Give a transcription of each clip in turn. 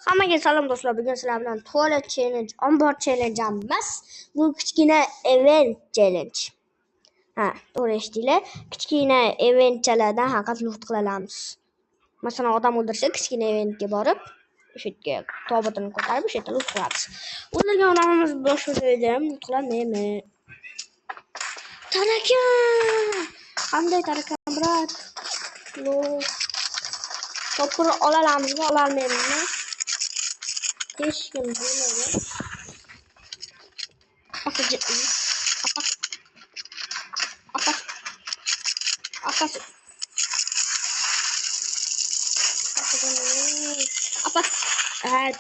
Hammaga salom do'stlar. Bugun sizlar bilan tuvalet challenge, ombor challenge emas. Bu kichkina event challenge. To'g'ri eshitdinglar. Kichkina eventchalardan haqat luft qilamiz. Masalan, odam o'ldirsa, kichkina eventga borib, o'sha yerga tobutini ko'tarib, o'sha yerda luft qilamiz. O'ldirgan odamimiz boshida luft qilmaymi? Tarakan! Qanday tarakan, brat? Topur olalamizmi, ololmaymizmi? Hech kim bilmaydi.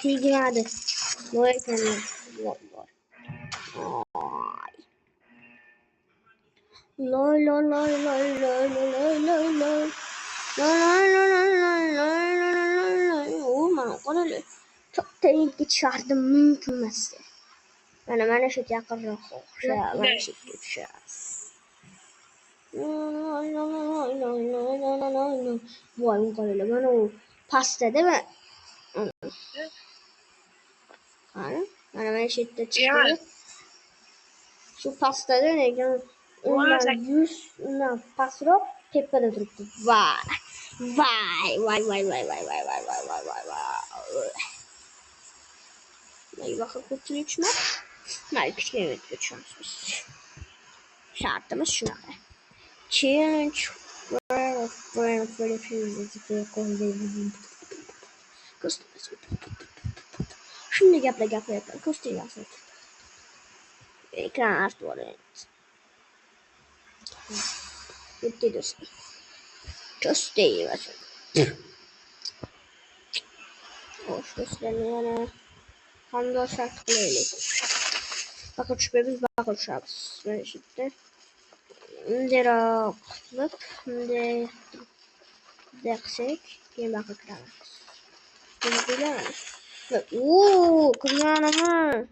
Tegmadi. Voy ekan. Loy loy loy loy loy loy loy loy. Mana çok tehlikeli çıkardım mümkün mesela. Mana şu yaqinroq o'xsha, mana shu o'xsha. Voy qoladi. Mana u pasta dema. Mana shu yerda chiqdi. Şu pastada lekin undan 100 undan pastroq tepada turibdi. Vay. Bakın ko'pchilik tushunadi. Mayli kichkina tushunamiz biz. Shartimiz shunaqa. Challenge shunday gaplar gapiryapman. Ko'rsatayapman. Ekran artib olyapti. Bitti do'stlar. Ko'rsatayapman. Xo'sh, do'stlarni yana qanday shart qilaylik? Bakın tushmaymiz, bakın tushamiz. Mana shu yerda undaroq qilib, bunday qilsak, keyin bakın kiramiz. Buni bilamiz. Kirganimi?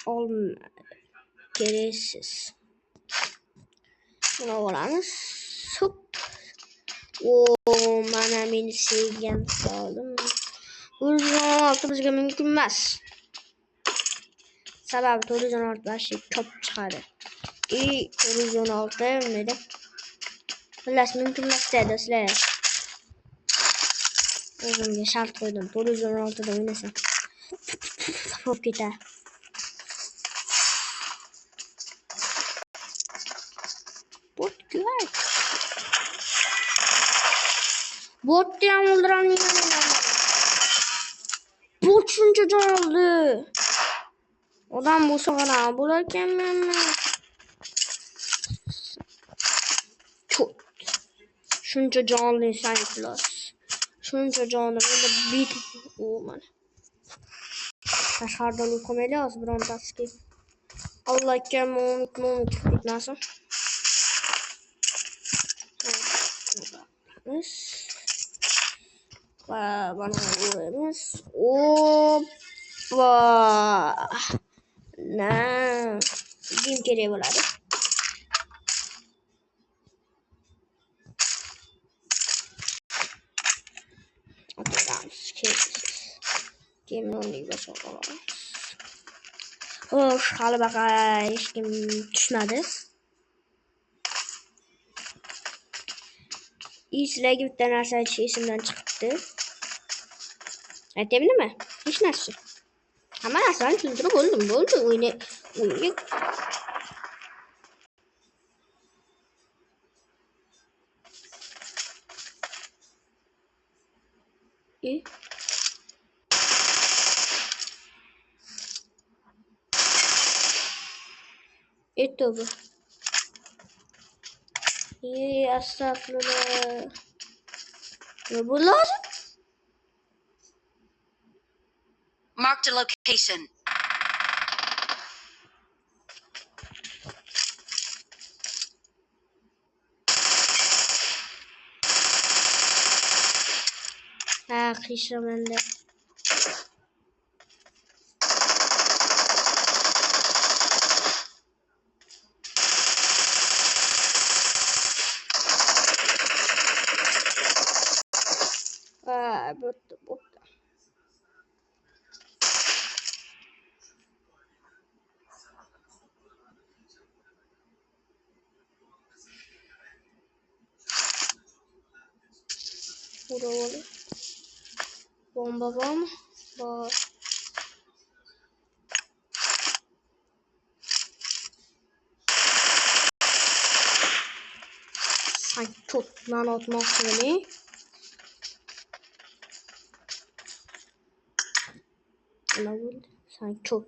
Olmadi. Gereksiz. Buni olamiz. Hop. Mana meni sevgan solim. O'zim bizga mumkin emas. Sababi 416 bashi ko'p chiqadi. 416 nima? Xullas mumkin emas do'stlar. O'zimga shart qo'ydim. 416 da o'ynasam. Hop ketadi. Bot ham o'ldiramayman. Bot shuncha jon oldi. Odam bo'lsa g'ana bo'lar ekanman. Shuncha jonli sanklos. Shuncha jonni endi bit mana. Tashqaridan o'qimaymiz birontasiga. Allohga mo'min ketmasin. Va bana o'yimiz. Oppa. Kim kerak bo'ladi? Kimning boshqaroq. Xo'sh, hali baqa hech kim tushmadi. Sizlarga bitta narsa aytish esimdan chiqibdi. Aytayapmanmi? Hech narsa. Hamma narsani tushuntirib bo'ldim. O'yinga Eto bu. Astagfirullah. Ne bu lazım? Marked a location. Kışa bende. bo'pti. Burada bomba bormi? Bor. Sanki to'pdan otmoqchi bo'ling. Nima bo'ldi? Sanki to'p.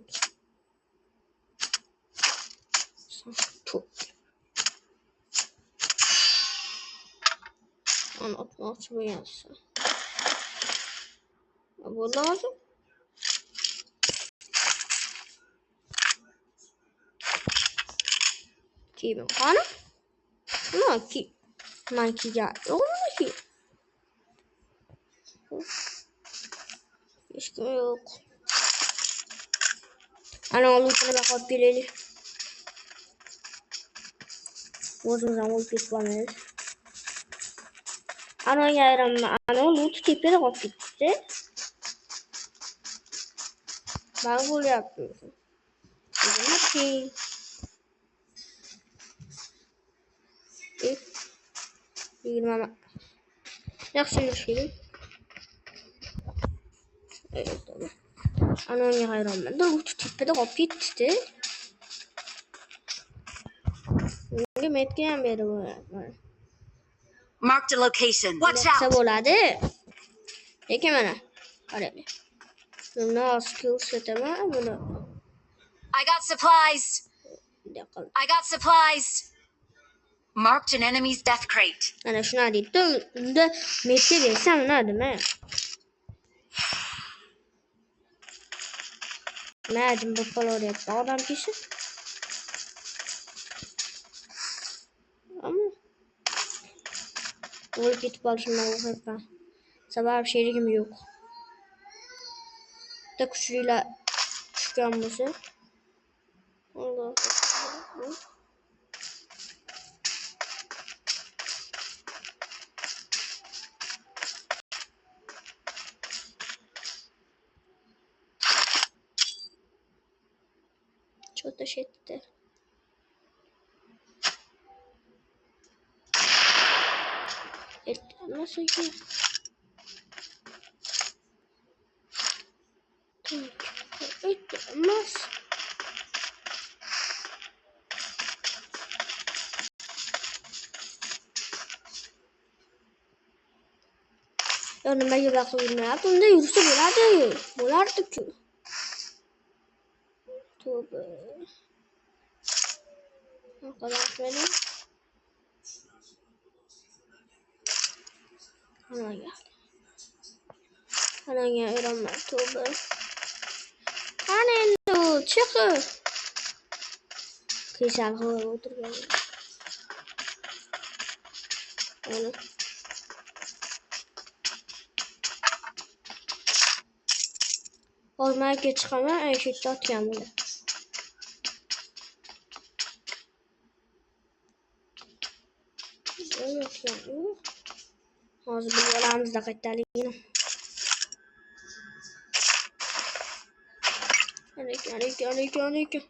Onu atmoqchi bo'lgansiz. Bo'ldi hozir. Kim qani? Mankiga yo'qmi ki? Hech kim yo'q. Ana olutini baqib kelaylik. O'zimizdan o'lib ketib olmaymiz. Ana yaramni, ana olut tepada qolib ketdi. Nima bo'lyapti? Nima? Yigirma. Yaxshi yurishing. Anamga hayronman. Olut tepada qolib ketdi. Menga metga ham berib qo'yapman. Marked a location. Watch out! Bo'ladi. Lekin mana qarang. Buni skill setaman, buni. I got supplies. I got supplies. Marked an enemy's death crate. Ana shuna deydi. Unda metga bersam unadimi? Majim bo'lib qolaveryapti odam kishi. Ammo o'lib ketib qolishimdan qo'rqaman. Sabab sherigim yo'q. Bitta kuchlilar tushgan bo'lsa. Alloh. Что-то шетте. Это nasıl ki? Это нас. Ya nimaga baqirmayapti? Unda yursa bo'ladi. Bo'lardi-ku. Tövbe. Ne kadar benim. Ana geldi. Ana geldi. Tövbe. Ana indi çıkı. Kıysan hava oturgan. Ana. Olmaya çıkama eşit atgan bunu. Hozir bilib olamiz qayerdaligini. Aleyküm.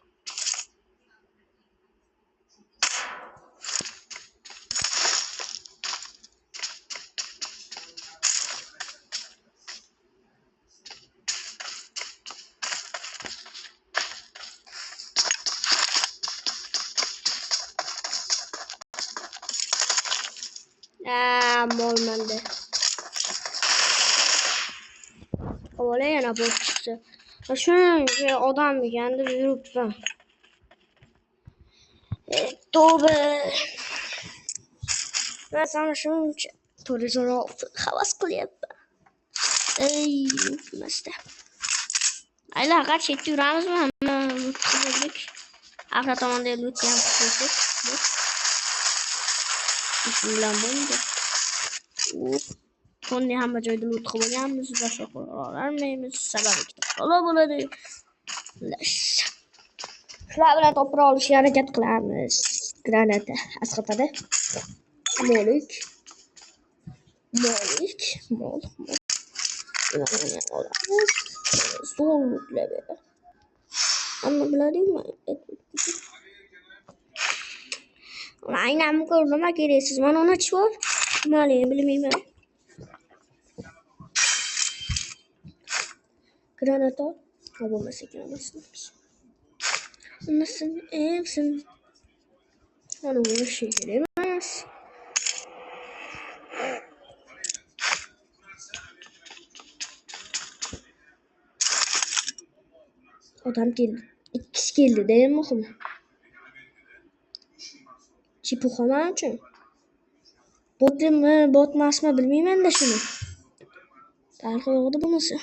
Olmadı. Öyle yana boş çıktı. Şöyle adam bir kendi yürüp ben. Tövbe. Ben sana şunu turizm havas kılıyorum. Ey nasıl? Ayla kaç etti uğramız mı? Bulduk. After tamam değil loot yaptık. Bismillah bunu. Konni hamma joyda loot qilib olganmiz va olmaymiz. Sababi ikkita qo'la bo'ladi. Shular bilan topib olishga harakat qilamiz. Granata asqatadi. Molik. Zo'rliklar beradi. Hamma biladimi? Aynan ko'rdim, keraksiz. Mana uni ochib ol. Nimaligini bilmayman. Granata. Ha bo'lmasa granatasi. Nasıl evsin? Hani bu şey gelemez. Adam geldi. İkisi geldi değil mi oğlum? Çipi koyman için. Bot mi, bot mas mı bilmeyeyim de şunu. Tarih yoktu bu nasıl?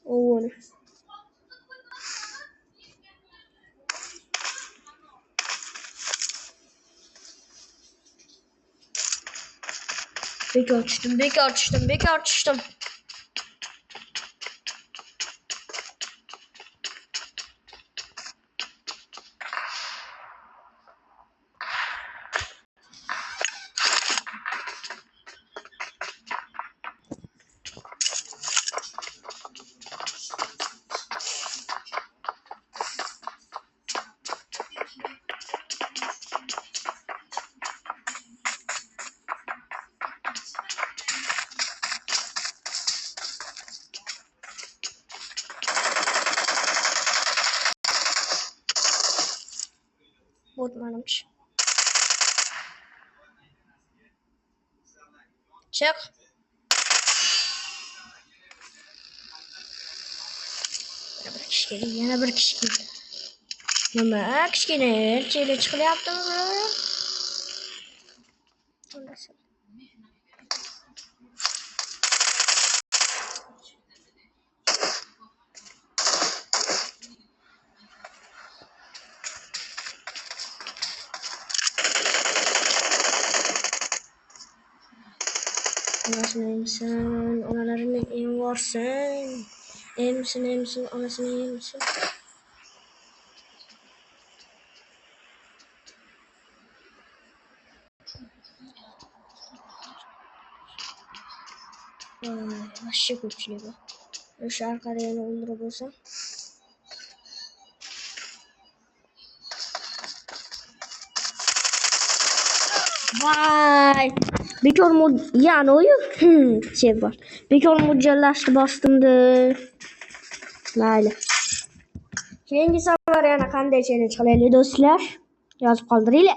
O ne? Bekar açtım. Bot varmış. Çık. Yana bir kişi geldi. Nima kichkina chele chiqilyaptimi bular? Anasını emsin, analarını em varsın. Emsin, anasını emsin. Vahşi güçlü bu. Şu arkada yana öldürüp olsam. Vay. Bekor mod yani oyun şey var. Bekor modellaştı bastımdı. Layla. Keyingi safar yana qanday challenge qilaylik do'stlar? Yozib qoldiringlar.